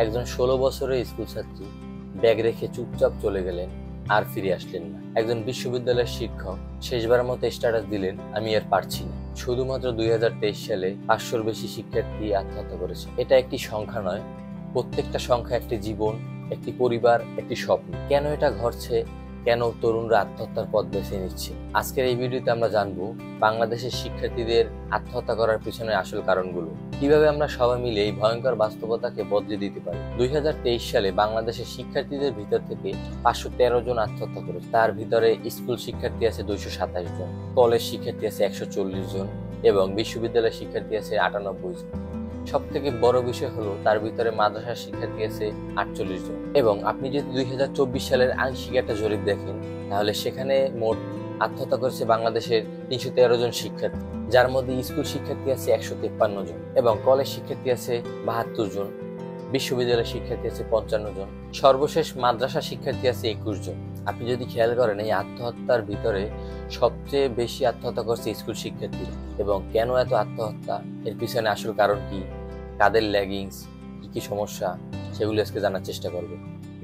একজন 16 বছরের স্কুল ছাত্রী ব্যাগ রেখে চুপচাপ চলে গেলেন, আর ফিরে আসলেন না। একজন বিশ্ববিদ্যালয়ের শিক্ষক শেষবারের মতো স্ট্যাটাস দিলেন, আমি আর পারছি না। শুধুমাত্র 2023 সালে 500-র বেশি শিক্ষার্থী আত্মহত্যা করেছে। এটা একটি সংখ্যা নয়, প্রত্যেকটা সংখ্যা একটি জীবন, একটি পরিবার, একটি স্বপ্ন। কেন এটা ঘটছে, কেন তরুণরা আত্মহত্যার পথ বেছে নিচ্ছে, আজকের এই ভিডিওতে আমরা জানবো বাংলাদেশের শিক্ষার্থীদের আত্মহত্যা করার পিছনে আসল কারণগুলো, কিভাবে আমরা সবাই মিলে এই ভয়ঙ্কর বাস্তবতাকে বদলে দিতে পারি। 2023 সালে বাংলাদেশের শিক্ষার্থীদের ভিতর থেকে 513 জন আত্মহত্যা করেছে। তার ভিতরে স্কুল শিক্ষার্থী আছে 227 জন, কলেজ শিক্ষার্থী আছে 140 জন এবং বিশ্ববিদ্যালয়ের শিক্ষার্থী আছে 98 জন। সব থেকে বড় বিষয় হলো তার ভিতরে মাদ্রাসার শিক্ষার্থী আছে 48 জন। এবং আপনি যদি 2024 সালের আংশিক একটা জরিপ দেখেন, তাহলে সেখানে মোট আত্মহত্যা করেছে বাংলাদেশের 313 জন শিক্ষার্থী, যার মধ্যে স্কুল শিক্ষার্থী আছে 153 জন এবং কলেজ শিক্ষার্থী আছে 72 জন, বিশ্ববিদ্যালয়ের শিক্ষার্থী আছে 55 জন, সর্বশেষ মাদ্রাসা শিক্ষার্থী আছে 21 জন। আপনি যদি খেয়াল করেন, এই আত্মহত্যার ভিতরে সবচেয়ে বেশি আত্মহত্যা করছে স্কুল শিক্ষার্থী। এবং কেন এত আত্মহত্যা, এর পিছনে আসল কারণ কি, কাদের ল্যাগিংস, কি সমস্যা, সেগুলো আজকে জানার চেষ্টা করবে।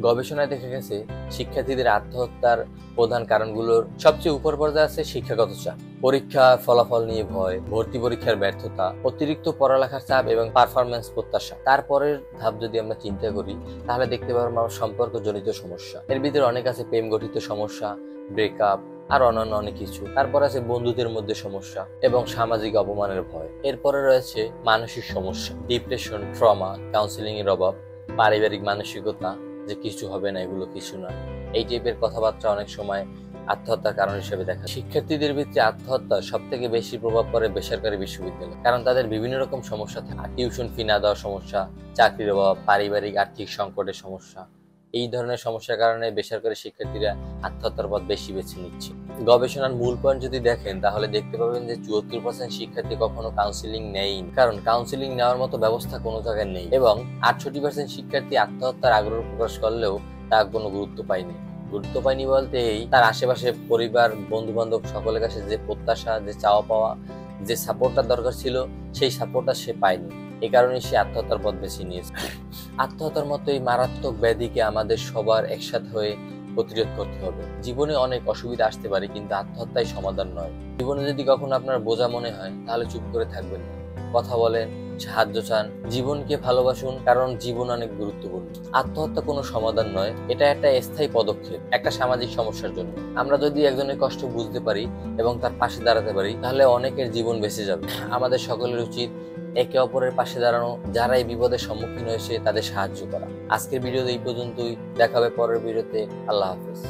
গবেষণায় দেখা গেছে শিক্ষার্থীদের আত্মহত্যার প্রধান কারণগুলোর সবচেয়ে উপর পর্যায়ে আছে শিক্ষাগত চাপ, পরীক্ষা ফলাফল নিয়ে ভয়, ভর্তি পরীক্ষার ব্যর্থতা, অতিরিক্ত পড়ালেখার চাপ এবং পারফরমেন্স প্রত্যাশা। তারপরের ধাপ যদি আমরা চিন্তা করি, তাহলে দেখতে পারবো সম্পর্কজনিত সমস্যা। এর ভিতরে অনেক আছে প্রেম গঠিত সমস্যা, ব্রেকআপ আর অন্যান্য অনেক কিছু। তারপর আছে বন্ধুদের মধ্যে সমস্যা এবং সামাজিক অপমানের ভয়। এরপরে রয়েছে মানসিক সমস্যা, ডিপ্রেশন, ট্রমা, কাউন্সিলিং এর অভাব, পারিবারিক মানসিকতা যে কিছু হবে না, এগুলো কিছু না, এই টাইপের কথাবার্তা অনেক সময় আত্মহত্যার কারণ হিসেবে দেখা। শিক্ষার্থীদের ভিতরে আত্মহত্যা সব থেকে বেশি প্রভাব পড়ে বেসরকারি বিশ্ববিদ্যালয়, কারণ তাদের বিভিন্ন রকম সমস্যা থাকে। টিউশন ফি না দেওয়ার সমস্যা, চাকরির অভাব, পারিবারিক আর্থিক সংকটের সমস্যা। এই ধরনের সমস্যার কারণে বেসরকারি শিক্ষার্থীরা আত্মহত্যার পথ বেশি বেছে নিচ্ছে। গবেষণার মূল পয়েন্ট যদি দেখেন, তাহলে দেখতে পাবেন যে 74% শিক্ষার্থী কখনো কাউন্সিলিং নেই, কারণ কাউন্সিলিং নেওয়ার মতো ব্যবস্থা কোনো জায়গায় নেই। এবং 68% শিক্ষার্থী আত্মহত্যার আগ্রহ প্রকাশ করলেও তা কোনো গুরুত্ব পায়নি। গুরুত্ব পায়নি বলতে তার আশেপাশে পরিবার, বন্ধু বান্ধব সকলের কাছে যে প্রত্যাশা, যে চাওয়া পাওয়া, যে সাপোর্টটা দরকার ছিল, সেই সাপোর্টটা সে পায়নি। এই কারণে সে আত্মহত্যার পথ বেছে নিয়েছে। আত্মহত্যার মতো এই মারাত্মক ব্যাধিকে আমাদের সবার একসাথে হয়ে প্রতিরোধ করতে হবে। জীবনে অনেক অসুবিধা আসতে পারে, কিন্তু আত্মহত্যাই সমাধান নয়। জীবনে যদি কখনো আপনার বোঝা মনে হয়, তাহলে চুপ করে থাকবেন না, কথা বলেন, সাহায্য চান, জীবনকে ভালোবাসুন, কারণ জীবন অনেক গুরুত্বপূর্ণ। আত্মহত্যা কোনো সমাধান নয়, এটা একটা স্থায়ী পদক্ষেপ একটা সামাজিক সমস্যার জন্য। আমরা যদি একজনের কষ্ট বুঝতে পারি এবং তার পাশে দাঁড়াতে পারি, তাহলে অনেকের জীবন বেঁচে যাবে। আমাদের সকলের উচিত একে অপরের পাশে দাঁড়ানো, যারা এই বিপদের সম্মুখীন হয়েছে তাদের সাহায্য করা। আজকের ভিডিও এই পর্যন্তই, দেখা হবে পরের ভিডিওতে। আল্লাহ হাফেজ।